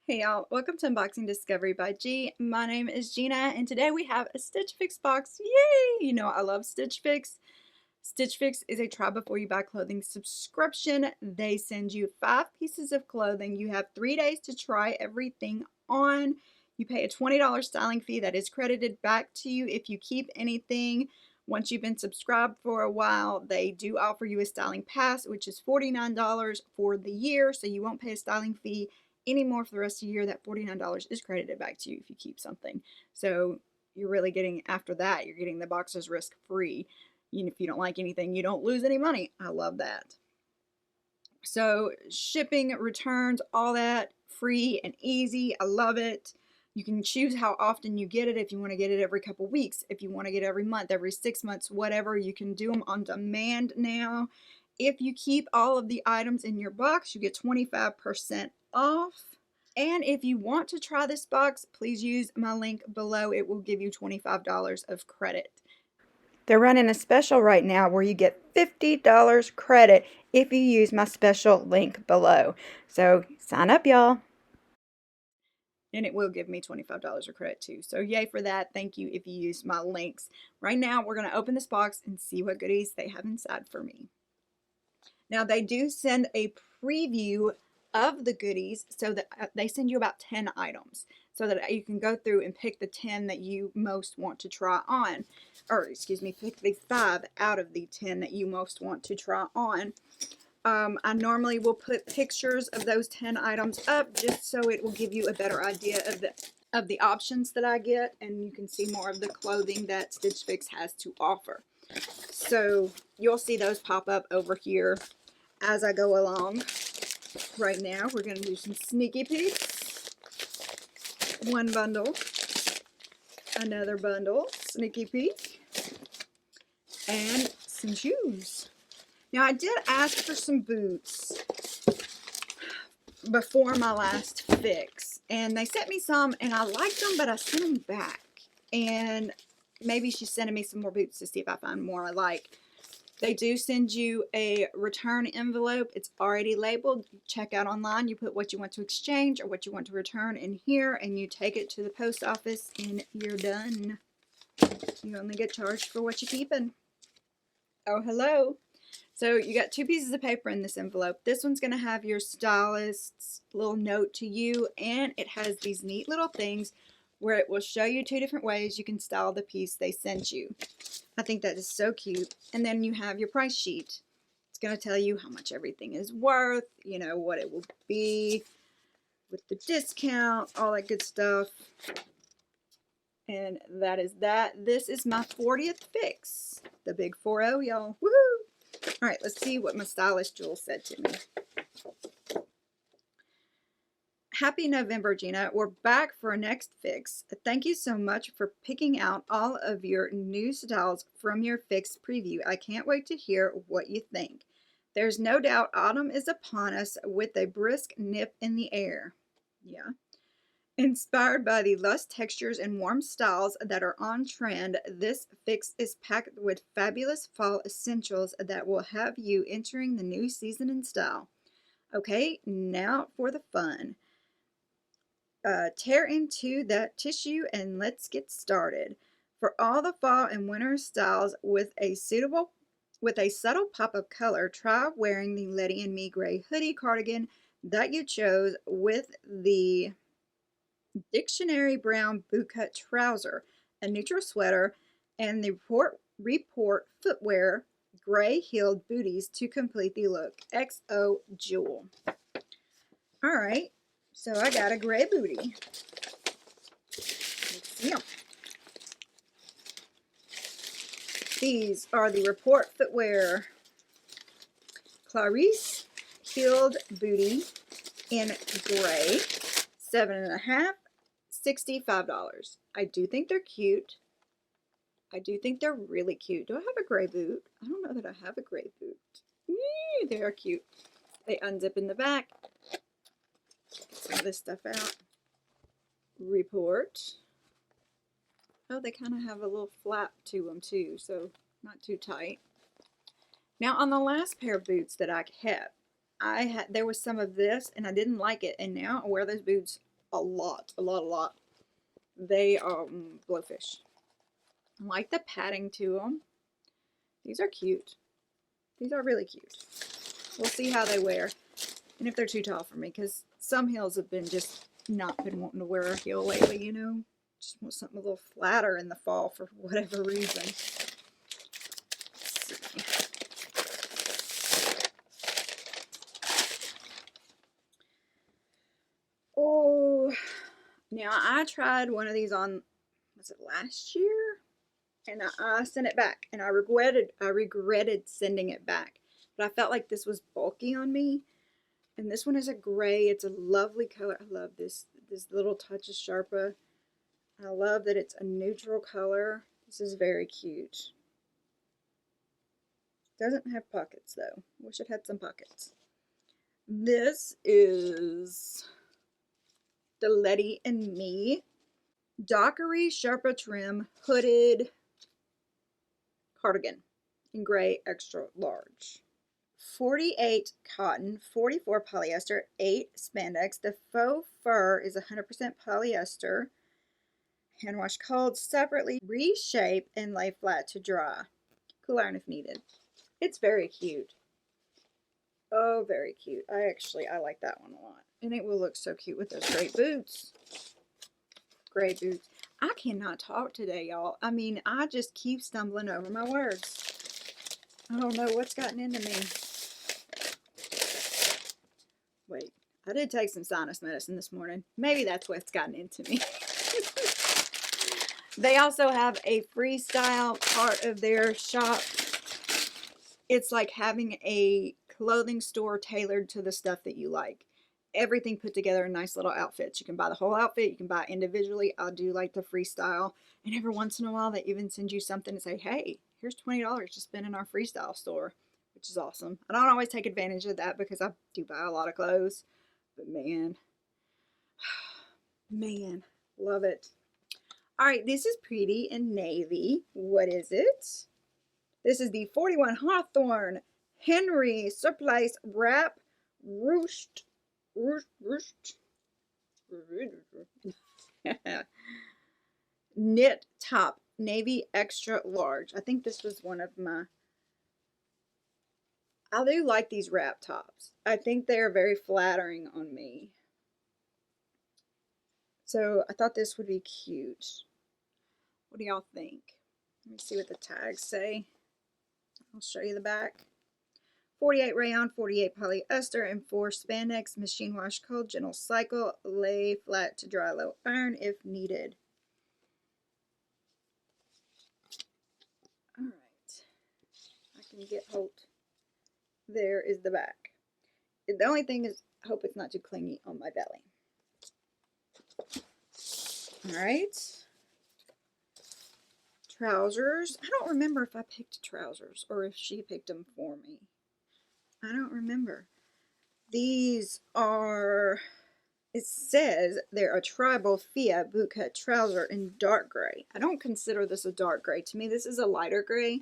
Hey y'all, welcome to Unboxing Discovery by G. My name is Gina and today we have a Stitch Fix box. Yay! You know I love Stitch Fix. Stitch Fix is a try before you buy clothing subscription. They send you 5 pieces of clothing. You have 3 days to try everything on. You pay a $20 styling fee that is credited back to you if you keep anything. Once you've been subscribed for a while, they do offer you a styling pass, which is $49 for the year, so you won't pay a styling fee anymore for the rest of the year. That $49 is credited back to you if you keep something. So you're really getting, after that, you're getting the boxes risk free. If you don't like anything, you don't lose any money. I love that. So shipping, returns, all that, free and easy. I love it. You can choose how often you get it. If you want to get it every couple weeks, if you want to get it every month, every 6 months, whatever, you can do them on demand now. If you keep all of the items in your box, you get 25% off. And if you want to try this box, please use my link below. It will give you $25 of credit. They're running a special right now where you get $50 credit if you use my special link below. So sign up, y'all. And it will give me $25 of credit too. So yay for that. Thank you if you use my links. Right now, we're going to open this box and see what goodies they have inside for me. Now, they do send a preview of the goodies, so that they send you about 10 items so that you can go through and pick the 10 that you most want to try on, or excuse me, pick the 5 out of the 10 that you most want to try on. I normally will put pictures of those 10 items up just so it will give you a better idea of the options that I get, and you can see more of the clothing that Stitch Fix has to offer. So you'll see those pop up over here as I go along. Right now, we're going to do some sneaky peeks. One bundle, another bundle, sneaky peek, and some shoes. Now, I did ask for some boots before my last fix, and they sent me some, and I liked them, but I sent them back. And maybe she's sending me some more boots to see if I find more I like. They do send you a return envelope. It's already labeled. You check out online. You put what you want to exchange or what you want to return in here, and you take it to the post office, and you're done. You only get charged for what you're keeping. Oh, hello. So you got 2 pieces of paper in this envelope. This one's going to have your stylist's little note to you, and it has these neat little things where it will show you 2 different ways you can style the piece they sent you. I think that is so cute. And then you have your price sheet. It's going to tell you how much everything is worth, you know, what it will be with the discount, all that good stuff. And that is that. This is my 40th fix. The big 4-0, y'all. Woohoo! All right, let's see what my stylist Jewel said to me. Happy November, Gina. We're back for our next fix. Thank you so much for picking out all of your new styles from your fix preview. I can't wait to hear what you think. There's no doubt autumn is upon us with a brisk nip in the air. Yeah. Inspired by the lush textures and warm styles that are on trend, this fix is packed with fabulous fall essentials that will have you entering the new season in style. Okay, now for the fun. Tear into that tissue and let's get started. For all the fall and winter styles with a subtle pop of color, try wearing the Letty and Me gray hoodie cardigan that you chose with the Dictionary brown bootcut trouser, a neutral sweater, and the report footwear gray heeled booties to complete the look. XO Jewel. All right. So I got a gray bootie. Let's see 'em. These are the Report Footwear Clarice heeled bootie in gray, 7.5, $65. I do think they're cute. I do think they're really cute. Do I have a gray boot? I don't know that I have a gray boot. They are cute. They unzip in the back. Some of this stuff out. Report. Oh, they kind of have a little flap to them too, so not too tight. Now on the last pair of boots that I kept, there was some of this and I didn't like it, and now I wear those boots a lot. They are blowfish. I like the padding to them. These are cute. These are really cute. We'll see how they wear and if they're too tall for me, because some heels have been just not been wanting to wear a heel lately, you know. Just want something a little flatter in the fall for whatever reason. Oh, now I tried one of these on, was it last year? And I sent it back, and I regretted sending it back. But I felt like this was bulky on me. And this one is a gray. It's a lovely color. I love this little touch of Sherpa. I love that it's a neutral color. This is very cute. Doesn't have pockets though. Wish it had some pockets. This is the LETY and Me Dockerie Sherpa Trim Hooded Cardigan in gray extra large. 48 cotton, 44 polyester, 8 spandex. The faux fur is 100% polyester. Hand wash cold, separately, reshape and lay flat to dry. Cool iron if needed. It's very cute. Oh, very cute. I like that one a lot. And it will look so cute with those great boots. Great boots. I cannot talk today, y'all. I mean, I just keep stumbling over my words. I don't know what's gotten into me. Wait, I did take some sinus medicine this morning. Maybe that's what's gotten into me. They also have a freestyle part of their shop. It's like having a clothing store tailored to the stuff that you like. Everything put together in nice little outfits. You can buy the whole outfit. You can buy it individually. I do like the freestyle. And every once in a while, they even send you something to say, hey, here's $20 to spend in our freestyle store, which is awesome. I don't always take advantage of that because I do buy a lot of clothes. But man, man, love it. All right, this is pretty in navy. What is it? This is the 41 Hawthorn Henri Surplice Wrap Ruched. Knit top, navy extra large. I think this was one of my, I do like these wrap tops. I think they are very flattering on me. So I thought this would be cute. What do y'all think? Let me see what the tags say. I'll show you the back. 48 rayon, 48 polyester, and 4 spandex. Machine wash cold, gentle cycle, lay flat to dry, low iron if needed. All right, I can get hold. There is the back. The only thing is, I hope it's not too clingy on my belly. All right. Trousers. I don't remember if I picked trousers or if she picked them for me. I don't remember. These are, it says they're a tribal Fia Bootcut Trouser in dark gray. I don't consider this a dark gray. To me, this is a lighter gray.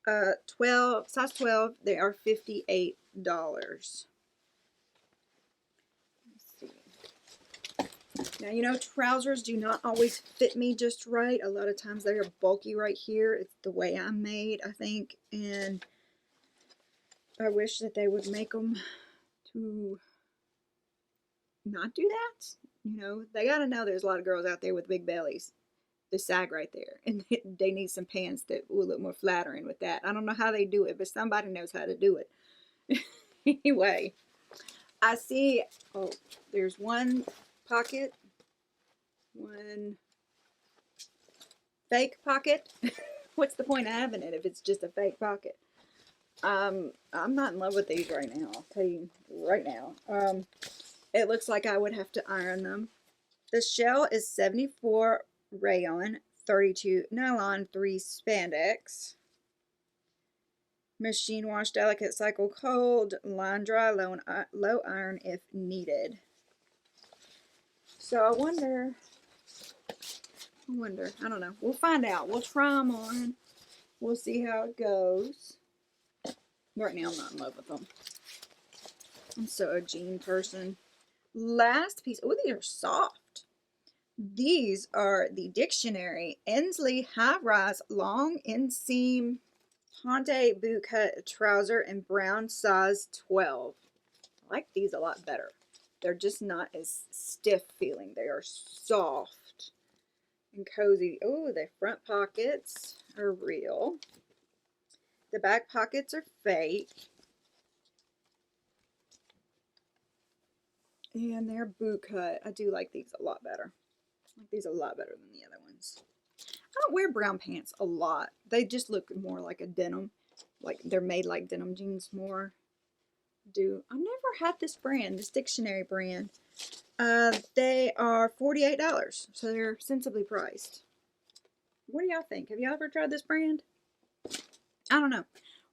Size 12, they are $58. Let's see. Now, you know, trousers do not always fit me just right. A lot of times they are bulky right here. It's the way I'm made, I think. And I wish that they would make them to not do that. You know, they got to know there's a lot of girls out there with big bellies. The sag right there. And they need some pants that will look more flattering with that. I don't know how they do it, but somebody knows how to do it. Anyway, I see, oh, there's one pocket. One fake pocket. What's the point of having it if it's just a fake pocket? I'm not in love with these right now. I'll tell you right now. It looks like I would have to iron them. The shell is 74 rayon, 32 nylon, 3 spandex. Machine wash, delicate cycle cold, line dry, low iron if needed. So I wonder, I don't know. We'll find out. We'll try them on. We'll see how it goes. Right now I'm not in love with them. I'm so a jean person. last piece. Oh, these are soft. These are the Dictionary Ensley High Rise Long Inseam Ponte Bootcut Trouser in brown size 12. I like these a lot better. They're just not as stiff feeling. They are soft and cozy. Oh, the front pockets are real. The back pockets are fake. And they're boot cut. I do like these a lot better. I like these a lot better than the other ones. I don't wear brown pants a lot. They just look more like a denim. Like they're made like denim jeans more. I've never had this brand, this Dictionary brand. They are $48, so they're sensibly priced. What do y'all think? Have y'all ever tried this brand? I don't know.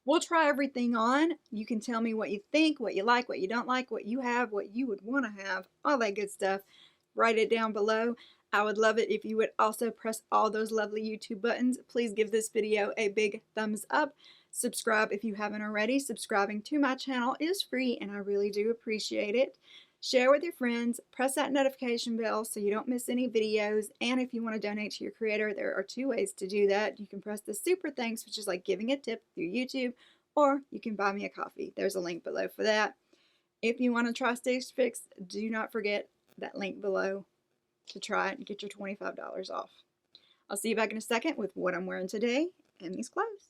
We'll try everything on. You can tell me what you think, what you like, what you don't like, what you have, what you would want to have, all that good stuff. Write it down below. I would love it if you would also press all those lovely YouTube buttons. Please give this video a big thumbs up. Subscribe if you haven't already. Subscribing to my channel is free and I really do appreciate it. Share with your friends. Press that notification bell so you don't miss any videos. And if you want to donate to your creator, there are 2 ways to do that. You can press the super thanks, which is like giving a tip through YouTube, or you can buy me a coffee. There's a link below for that. If you want to try Stitch Fix, do not forget that link below to try it and get your $25 off. I'll see you back in a second with what I'm wearing today and these clothes.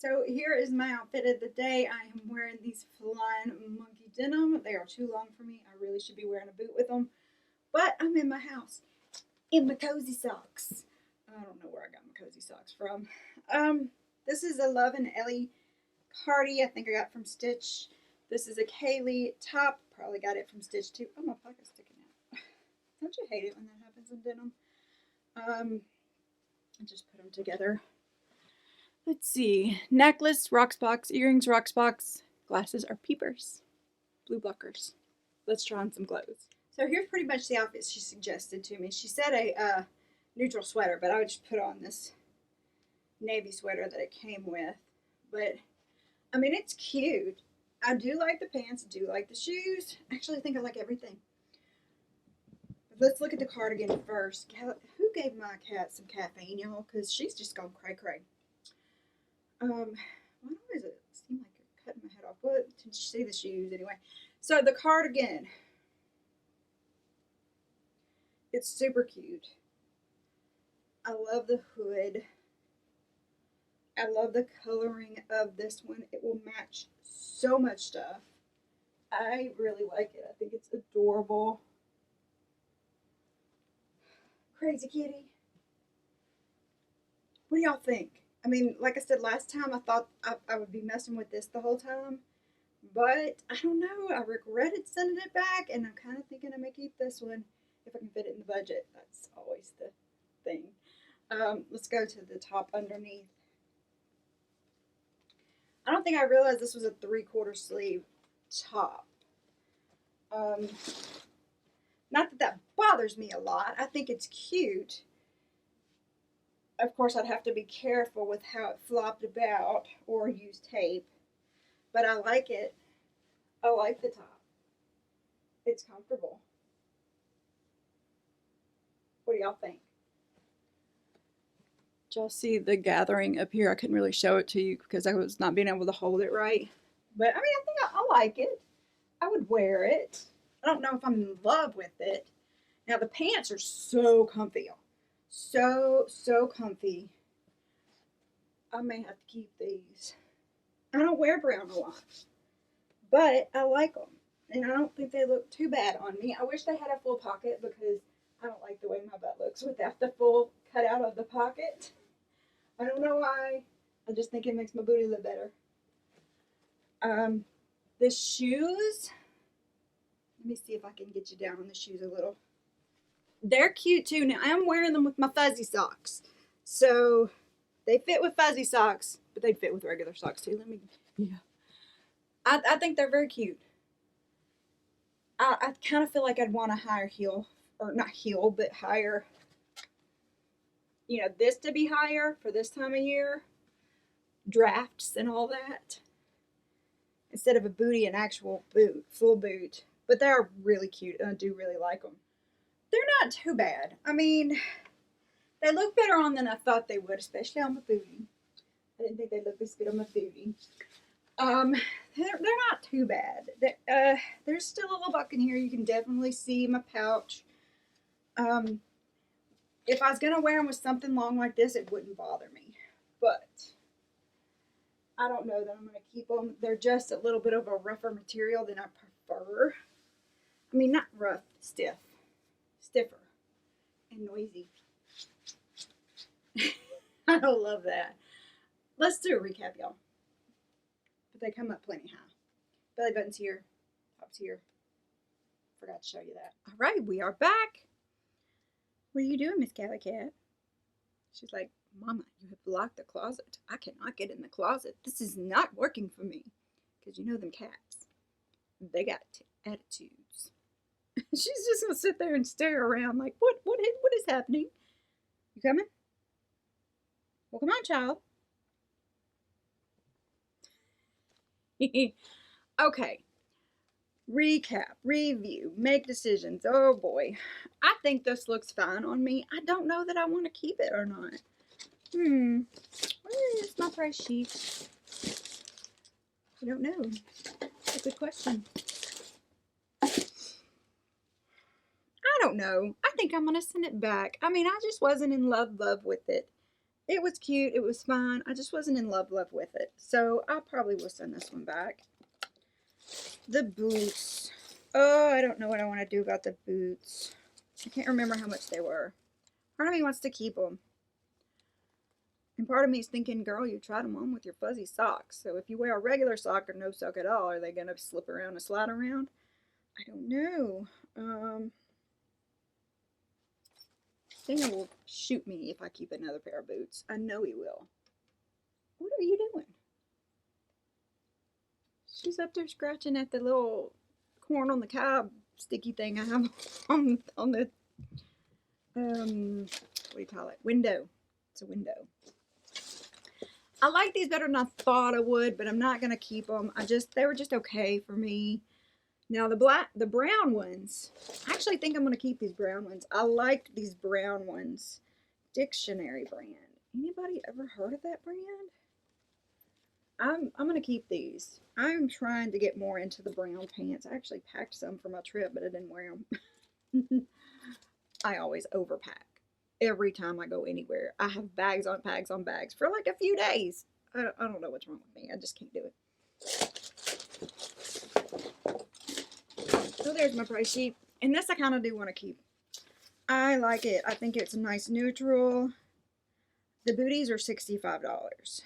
So here is my outfit of the day. I am wearing these Flying Monkey denim. They are too long for me. I really should be wearing a boot with them. But I'm in my house in my cozy socks. I don't know where I got my cozy socks from. This is a Love and Ellie cardi. I think I got from Stitch. This is a KAILEIGH top. Probably got it from Stitch too. Oh, my pocket's sticking out. Don't you hate it when that happens in denim? I just put them together. Let's see. Necklace, Rocksbox, earrings, Rocksbox, glasses are peepers, blue blockers. Let's try on some clothes. So here's pretty much the outfit she suggested to me. She said a neutral sweater, but I would just put on this navy sweater that it came with. But, I mean, it's cute. I do like the pants. I do like the shoes. Actually, I think I like everything. But let's look at the cardigan first. Who gave my cat some caffeine, y'all? Because she's just gone cray-cray. Why does it seem like you're cutting my head off? Well, to see the shoes anyway. So the cardigan, it's super cute. I love the hood. I love the coloring of this one. It will match so much stuff. I really like it. I think it's adorable. Crazy kitty. What do y'all think? I mean, like I said last time, I thought I would be messing with this the whole time. But, I don't know. I regretted sending it back. And I'm kind of thinking I may keep this one if I can fit it in the budget. That's always the thing. Let's go to the top underneath. I don't think I realized this was a 3/4 sleeve top. Not that that bothers me a lot. I think it's cute. Of course, I'd have to be careful with how it flopped about or use tape. But I like it. I like the top. It's comfortable. What do y'all think? Did y'all see the gathering up here? I couldn't really show it to you because I was not being able to hold it right. But, I mean, I think I like it. I would wear it. I don't know if I'm in love with it. Now, the pants are so comfy. So comfy. I may have to keep these. I don't wear brown a lot, but I like them, and I don't think they look too bad on me. I wish they had a full pocket because I don't like the way my butt looks without the full cutout of the pocket. I don't know why. I just think it makes my booty look better. The shoes. Let me see if I can get you down on the shoes a little. They're cute too. Now I'm wearing them with my fuzzy socks. So they fit with fuzzy socks, but they'd fit with regular socks too. I think they're very cute. I kind of feel like I'd want a higher heel, or not heel, but higher, you know, this to be higher for this time of year. Drafts and all that. Instead of a bootie, an actual boot, full boot. But they're really cute, and I do really like them. They're not too bad. I mean, they look better on than I thought they would, especially on my booty. I didn't think they'd look this good on my booty. They're not too bad. There's still a little buck in here. You can definitely see my pouch. If I was going to wear them with something long like this, it wouldn't bother me. But I don't know that I'm going to keep them. They're just a little bit of a rougher material than I prefer. I mean, not rough, stiff. Stiffer and noisy. I don't love that. Let's do a recap, y'all. But they come up plenty high. Belly button's here. Top's here. Forgot to show you that. All right, we are back. What are you doing, Miss Cali Cat? She's like, Mama, you have locked the closet. I cannot get in the closet. This is not working for me. Because you know them cats. They got attitudes. She's just going to sit there and stare around like, what is happening? You coming? Well, come on, child. Okay. Recap, review, make decisions. Oh boy. I think this looks fine on me. I don't know that I want to keep it or not. Where is my price sheet? I don't know. That's a good question. I don't know. I think I'm going to send it back. I mean, I just wasn't in love with it. It was cute. It was fine. I just wasn't in love with it. So I probably will send this one back. The boots. Oh, I don't know what I want to do about the boots. I can't remember how much they were. Part of me wants to keep them. And part of me is thinking, girl, you tried them on with your fuzzy socks. So if you wear a regular sock or no sock at all, are they going to slip around and slide around? I don't know. Daniel will shoot me if I keep another pair of boots. I know he will. What are you doing? She's up there scratching at the little corn on the cob sticky thing I have on the, what do you call it? Window. It's a window. I like these better than I thought I would, but I'm not going to keep them. They were just okay for me. Now the brown ones, I actually think I'm going to keep these brown ones. I like these brown ones. Dictionary brand. Anybody ever heard of that brand? I'm going to keep these. I'm trying to get more into the brown pants. I actually packed some for my trip, but I didn't wear them. I always overpack. Every time I go anywhere, I have bags on bags on bags for like a few days. I don't know what's wrong with me. I just can't do it. So there's my price sheet. And this I kind of do want to keep. I like it. I think it's a nice neutral. The booties are $65.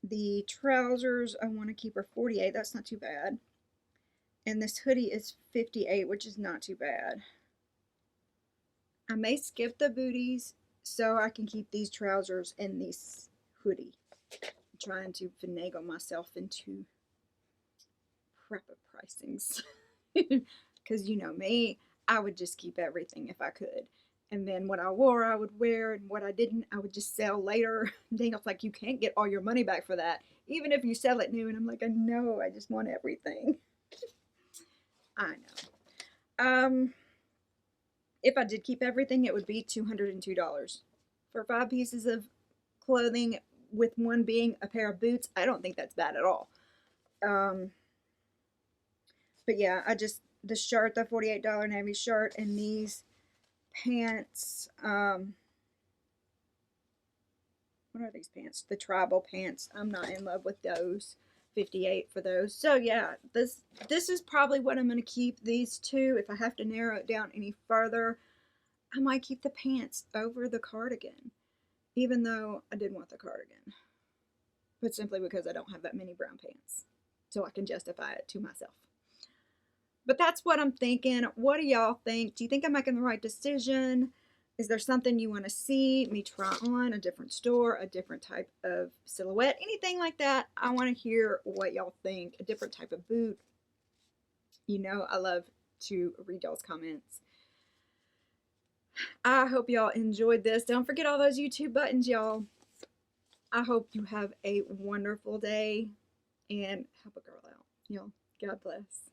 The trousers I want to keep are $48. That's not too bad. And this hoodie is $58, which is not too bad. I may skip the booties so I can keep these trousers and this hoodie. I'm trying to finagle myself into proper pricings. Because you know me, I would just keep everything if I could. And then what I wore, I would wear, and what I didn't, I would just sell later. Daniel's like, you can't get all your money back for that, even if you sell it new. And I'm like, I know, I just want everything. I know. If I did keep everything, it would be $202 for 5 pieces of clothing, with one being a pair of boots. I don't think that's bad at all. But yeah, the shirt, the $48 navy shirt, and these pants, what are these pants? The tribal pants. I'm not in love with those. $58 for those. So yeah, this is probably what I'm going to keep, these two. If I have to narrow it down any further, I might keep the pants over the cardigan, even though I did want the cardigan, but simply because I don't have that many brown pants, so I can justify it to myself. But that's what I'm thinking. What do y'all think? Do you think I'm making the right decision? Is there something you want to see me try on? A different store, a different type of silhouette, anything like that? I want to hear what y'all think. A different type of boot. You know, I love to read y'all's comments. I hope y'all enjoyed this. Don't forget all those YouTube buttons, y'all. I hope you have a wonderful day and help a girl out. Y'all, God bless.